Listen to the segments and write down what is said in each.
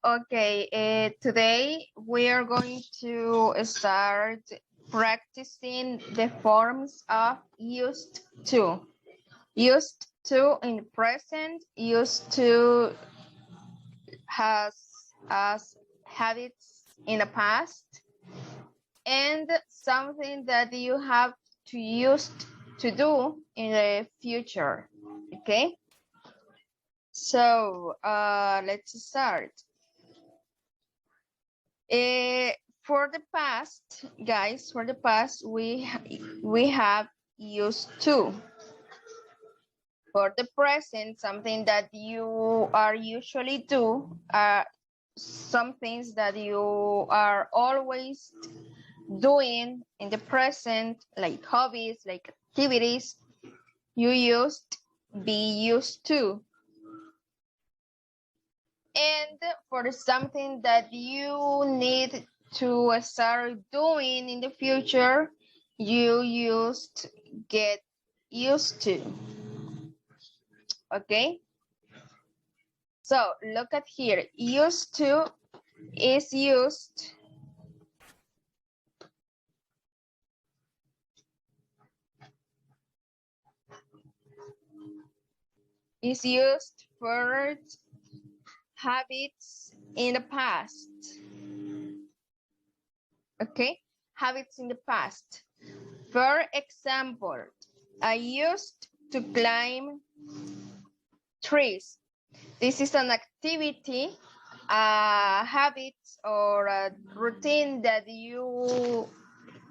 Okay, today we are going to start practicing the forms of used to. Used to in the present, used to has as habits in the past, and something that you have to use to do in the future. Okay, so let's start. For the past, guys, for the past, we have used to. For the present, something that you are usually do, some things that you are always doing in the present, like hobbies, like activities, you be used to. And for something that you need to start doing in the future, you get used to. Okay, so look at here. Used to is used for habits in the past. Okay, habits in the past. For example, I used to climb trees. This is an activity, a habit, or a routine that you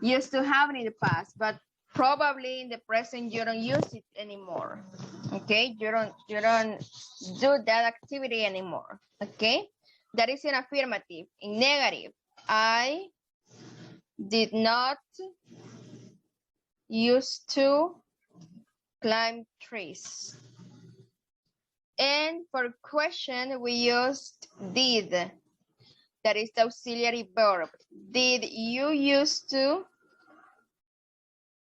used to have in the past, but probably in the present you don't use it anymore. Okay, you don't do that activity anymore. Okay, that is in affirmative. In negative, I did not used to climb trees. And for question, we used did. That is the auxiliary verb. Did you used to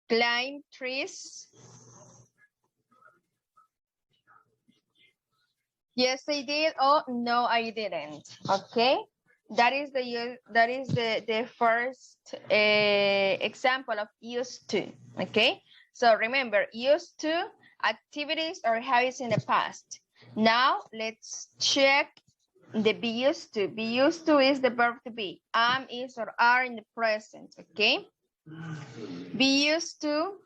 climb trees? Yes, I did. Oh, no, I didn't. Okay, that is the first example of used to. Okay, so remember, used to activities or habits in the past. Now let's check the be used to. Be used to is the verb to be. Am, is, or are in the present. Okay, be used to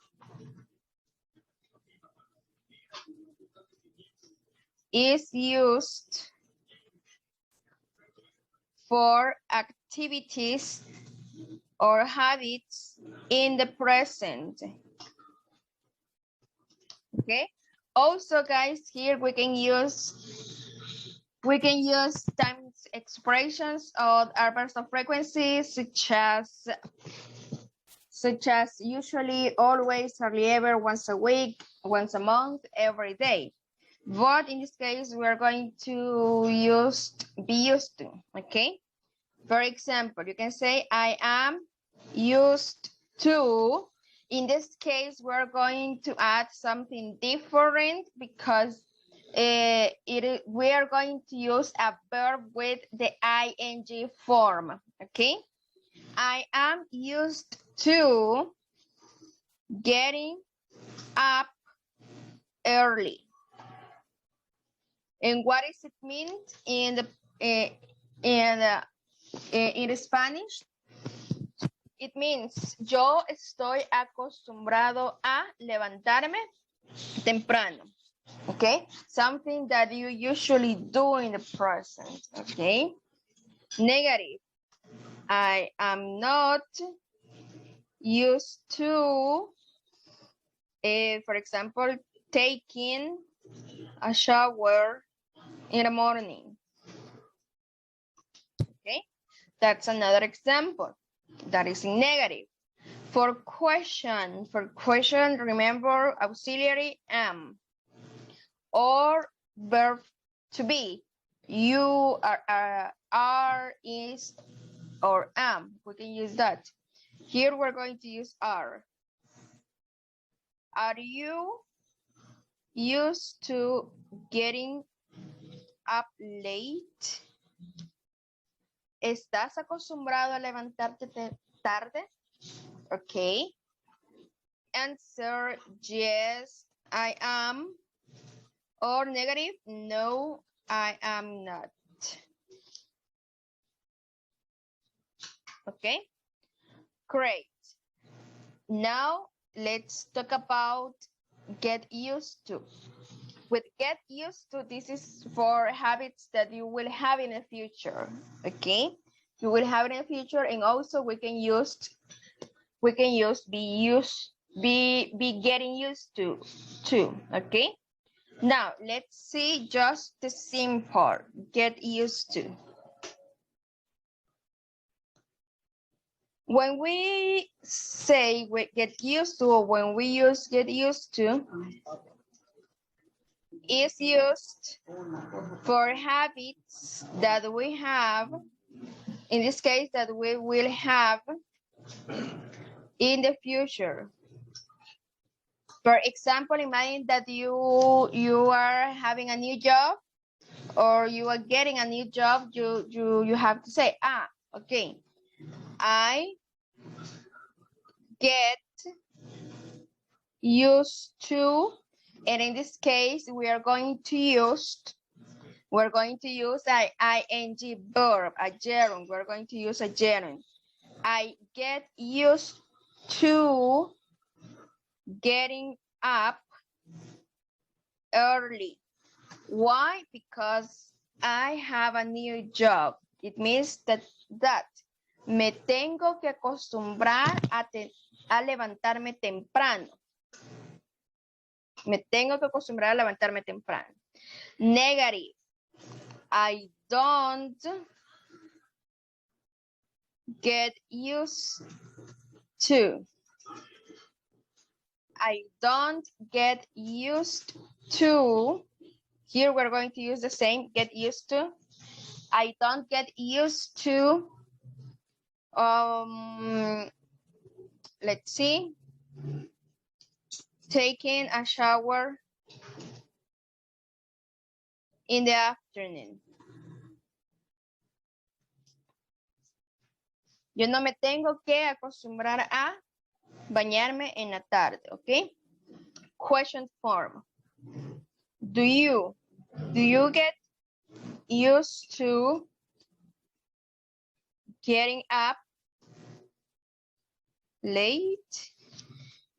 is used for activities or habits in the present. Okay, also guys, here we can use times expressions of adverbs of frequency, such as usually, always, hardly ever, once a week, once a month, every day. But in this case, we are going to be used to. Okay, for example, you can say I am used to. In this case, we're going to add something different because we are going to use a verb with the ing form. Okay, I am used to getting up early. And what does it mean in Spanish? It means yo estoy acostumbrado a levantarme temprano. Okay, something that you usually do in the present. Okay, negative. I am not used to, for example, taking a shower in the morning. Okay, that's another example. That is in negative. For question, remember auxiliary am or verb to be. You are, is, or am. We can use that. Here we're going to use are. Are you used to getting up late? ¿Estás acostumbrado a levantarte tarde? Okay. Answer, yes, I am. Or negative, no, I am not. Okay, great. Now let's talk about get used to. With get used to, this is for habits that you will have in the future. Okay, you will have in the future, and also we can use be getting used to too. Okay. Now let's see just the same part. Get used to. When we say we get used to, or when we use get used to, is used for habits that we have, in this case, that we will have in the future. For example, imagine that you are having a new job, or you are getting a new job. You have to say, okay, I get used to, and in this case we're going to use a ing verb, a gerund. We're going to use a gerund. I get used to getting up early. Why? Because I have a new job. It means that me tengo que acostumbrar a levantarme temprano. Me tengo que acostumbrar a levantarme temprano. Negative. I don't get used to. I don't get used to. Here we're going to use the same, get used to. I don't get used to, let's see, taking a shower in the afternoon. Yo no me tengo que acostumbrar a bañarme en la tarde, ¿ok? Question form. Do you get used to getting up late?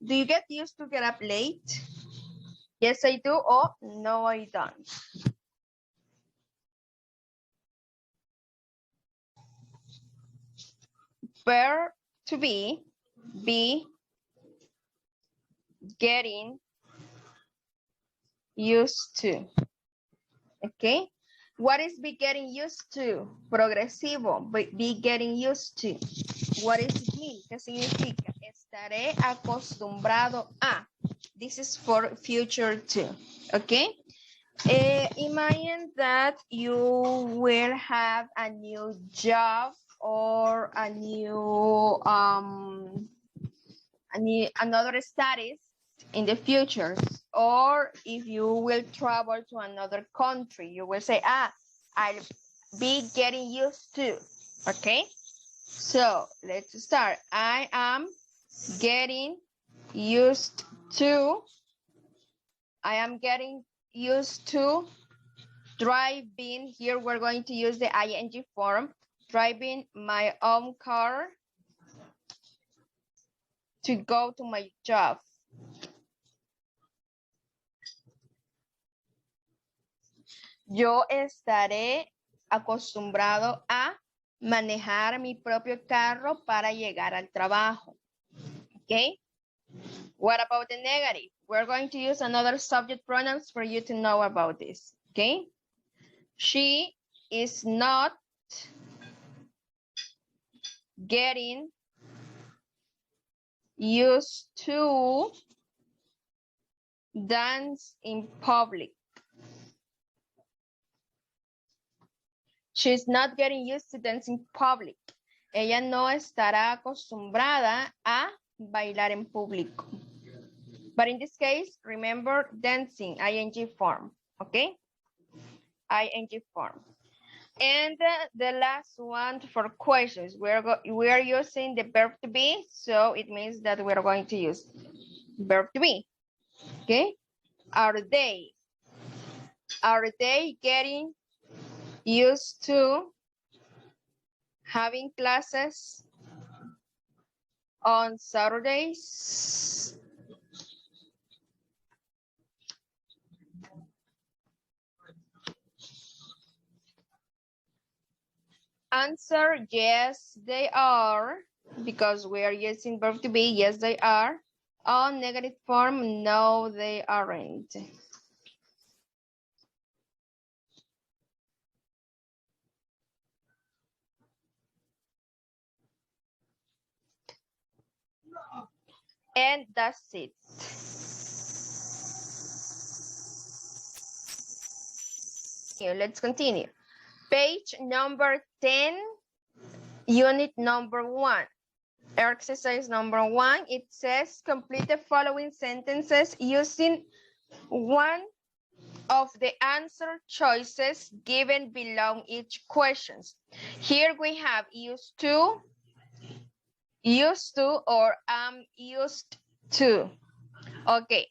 Do you get used to get up late? Yes, I do, or no, I don't. Verb to be getting used to. Okay. What is be getting used to? Progresivo. Be getting used to. What does it mean? ¿Qué significa? Estaré acostumbrado a. This is for future too. Okay. Imagine that you will have a new job or a new another studies in the future, or if you will travel to another country, you will say, I'll be getting used to. Okay, so let's start. I am getting used to. I am getting used to driving. Here we're going to use the ing form. Driving my own car to go to my job. Yo estaré acostumbrado a manejar mi propio carro para llegar al trabajo. Okay. What about the negative? We're going to use another subject pronouns for you to know about this. Okay. She is not getting used to dance in public. She's not getting used to dance in public. Ella no estará acostumbrada a bailar en público. But in this case, remember dancing, ing form, okay? Ing form. And the last one for questions, we are using the verb to be, so it means that we are going to use verb to be. Okay, are they getting used to having classes on Saturdays? Answer, yes, they are, because we are using verb to be. Yes, they are. On negative form, no, they aren't. And that's it. Here, let's continue. Page number 10, unit number 1. Exercise number 1, it says complete the following sentences using one of the answer choices given below each questions. Here we have used to, or am used to. Okay,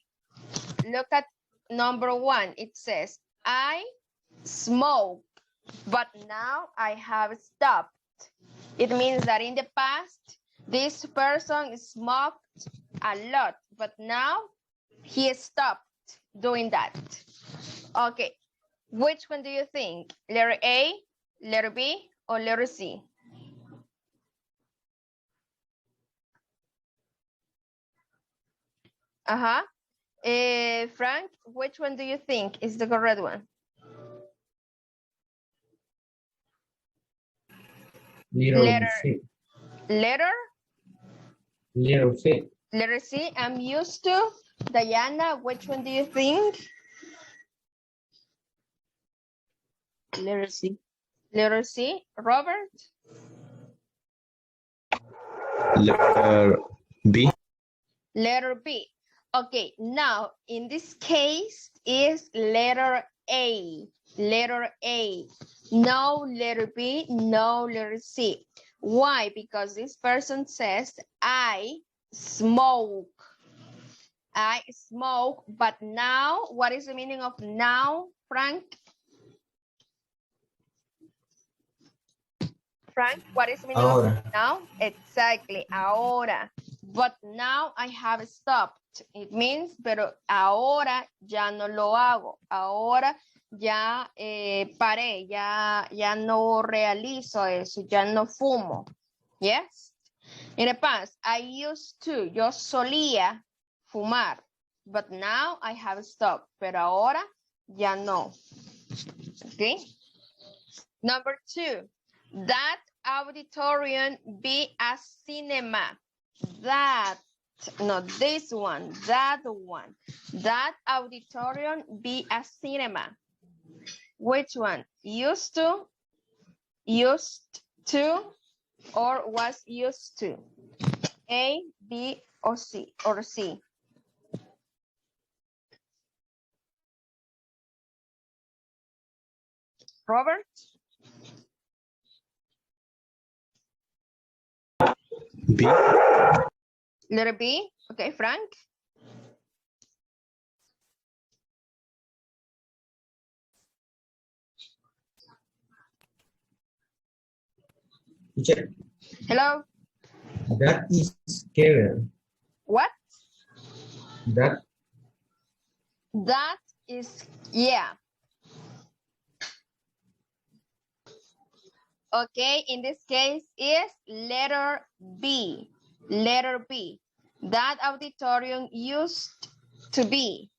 look at number 1. It says, I smoke, but now I have stopped. It means that in the past, this person smoked a lot, but now he stopped doing that. Okay, which one do you think? Letter A, letter B, or letter C? Frank, which one do you think is the correct one? Letter C. Letter C. Letter C, I'm used to. Diana, which one do you think? Letter C. Letter C. Robert? Letter B. Letter B. Okay, now in this case is letter A. Letter A. No letter B, no letter C. Why? Because this person says, I smoke. I smoke, but now, what is the meaning of now, Frank? Frank, what is the meaning Ahora. of now? Exactly, ahora. But now I have stopped. It means, pero ahora ya no lo hago. Ahora ya paré, ya no realizo eso, ya no fumo. Yes? In the past, I used to, yo solía fumar. But now I have stopped. Pero ahora ya no. Okay? Number 2. That auditorium be a cinema. That, not this one, that one. That auditorium be a cinema. Which one? Used to, or was used to? A, B, or C, Robert? B. Letter B. Okay, Frank? Teacher, Hello? that is Kevin. What? That is, yeah. Okay, in this case is letter B. Letter B. That auditorium used to be.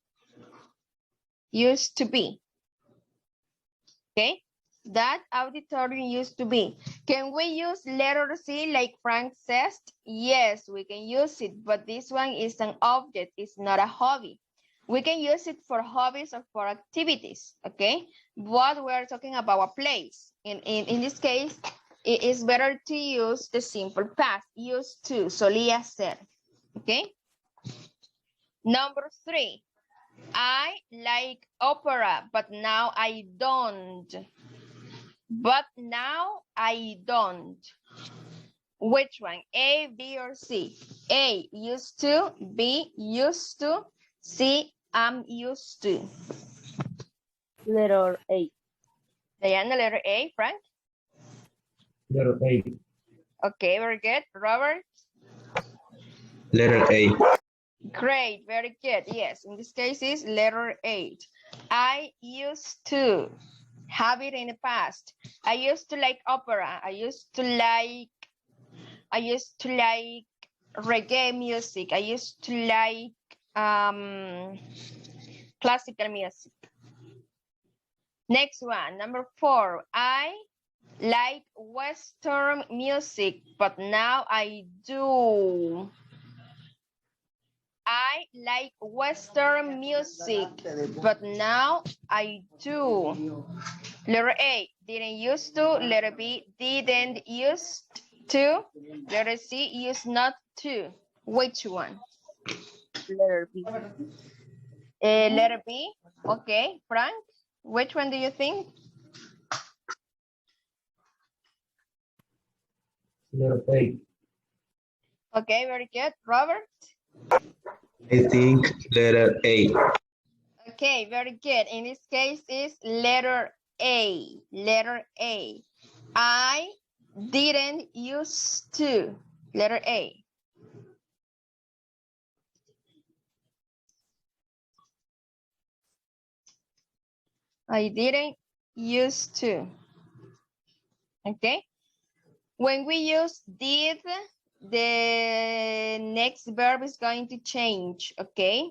Used to be. Okay, that auditorium used to be. Can we use letter C like Frank says? Yes, we can use it, but this one is an object, it's not a hobby. We can use it for hobbies or for activities, okay? But we're talking about a place. In this case, it is better to use the simple past, used to, solía ser, okay? Number 3, I like opera, but now I don't. But now I don't. Which one? A, B, or C? A, used to. B, used to. C, I'm used to. Letter A. Diana, letter A. Frank? letter A. Okay, very good. Robert? Letter A. Great, very good. Yes, in this case is letter 8. I used to have it in the past. I used to like opera. I used to like reggae music. I used to like classical music. Next one, number 4. I like Western music, but now I do. I like Western music, but now I do. Letter A, didn't used to. Letter B, didn't used to. Letter C, used not to. Which one? Letter B. Letter B. Okay, Frank, which one do you think? Letter A. Okay, very good. Robert? I think letter A. Okay, very good. In this case is letter A. Letter A. I didn't used to. Letter A. I didn't used to. Okay. When we use did, the next verb is going to change. Okay.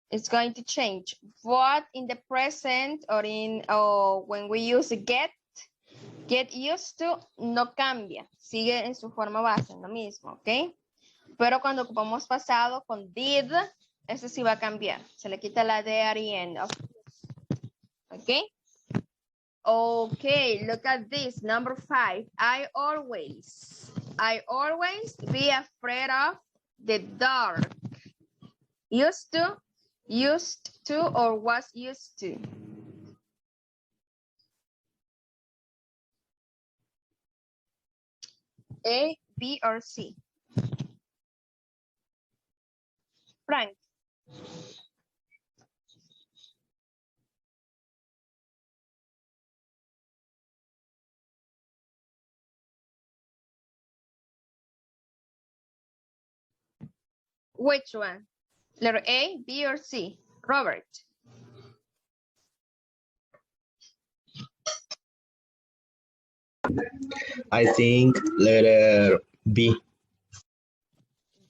It's going to change. But in the present or when we use get used to, no cambia. Sigue en su forma base, lo mismo, ¿ok? Pero cuando ocupamos pasado con did, ese sí va a cambiar. Se le quita la D at the end. ¿Ok? Okay, look at this. Number 5. I always be afraid of the dark. Used to, or was used to. A, B, or C? Frank. Which one? Letter A, B, or C? Robert. I think letter B.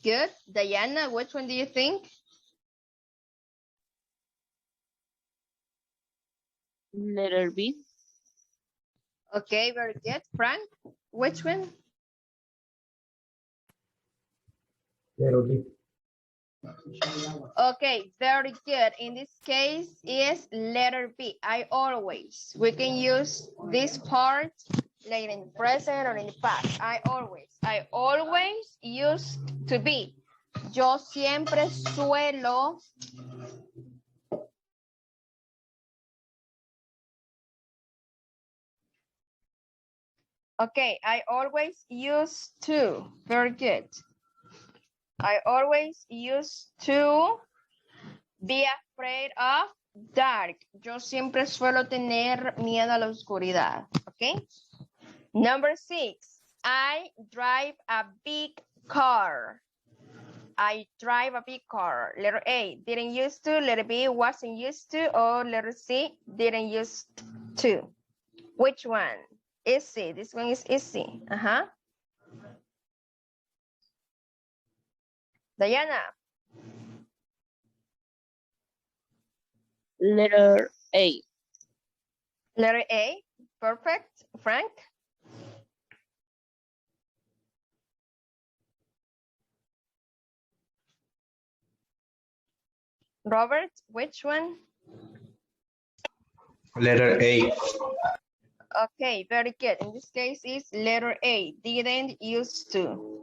Good. Diana, which one do you think? Letter B. Okay, very good. Frank, which one? Letter B. Okay, very good. In this case is letter B. I always. We can use this part like in the present or in the past. I always used to be. Yo siempre suelo. Okay, I always used to. Very good. I always used to be afraid of dark. Yo siempre suelo tener miedo a la oscuridad. Okay. Number 6. I drive a big car. I drive a big car. Letter A, didn't used to. Letter B, wasn't used to. Or letter C, didn't used to. Which one? Easy. This one is easy. Diana. Letter A. Letter A. Perfect. Frank. Robert, which one? Letter A. Okay, very good. In this case is letter A, didn't used to.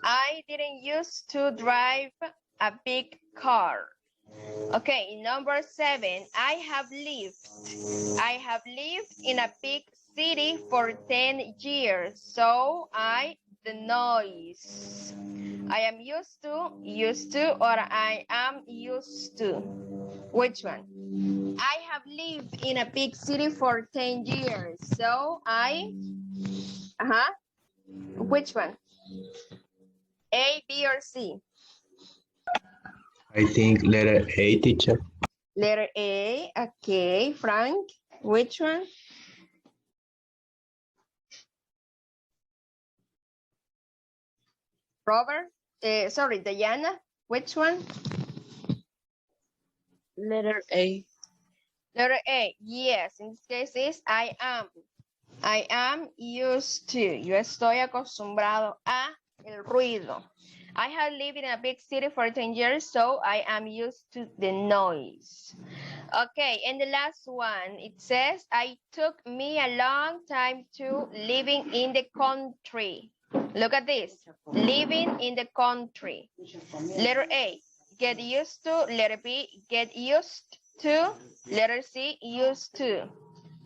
I didn't used to drive a big car. Okay, number 7, I have lived in a big city for 10 years, so the noise. I am used to, or I am used to. Which one? I have lived in a big city for 10 years, so which one? A, B, or C? I think letter A, teacher. Letter A, okay. Frank, which one? Robert, sorry, Diana, which one? Letter A. Letter A, yes, in this case is I am used to. Yo estoy acostumbrado a el ruido. I have lived in a big city for 10 years, so I am used to the noise. Okay, and the last one, it says, I took me a long time to living in the country. Look at this, living in the country. Letter A, get used to. Letter B, get used to. Letter C, used to.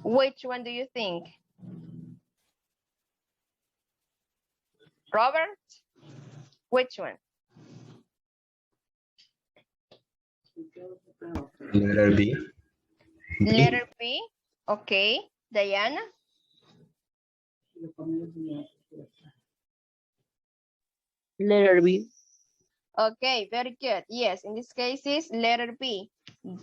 Which one do you think? Robert, which one? Letter B. Letter B, okay. Diana? Letter B. Okay, very good. Yes, in this case is letter B.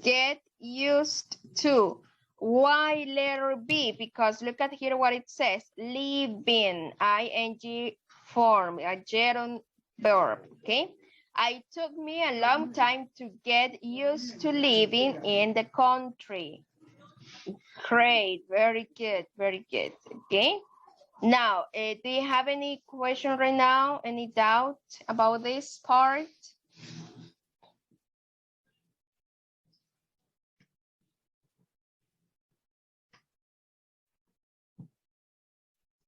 Get used to. Why letter B? Because look at here what it says. Living, ing form, a gerund verb, okay? I took me a long time to get used to living in the country. Great, very good, okay? Now, do you have any question right now? Any doubt about this part?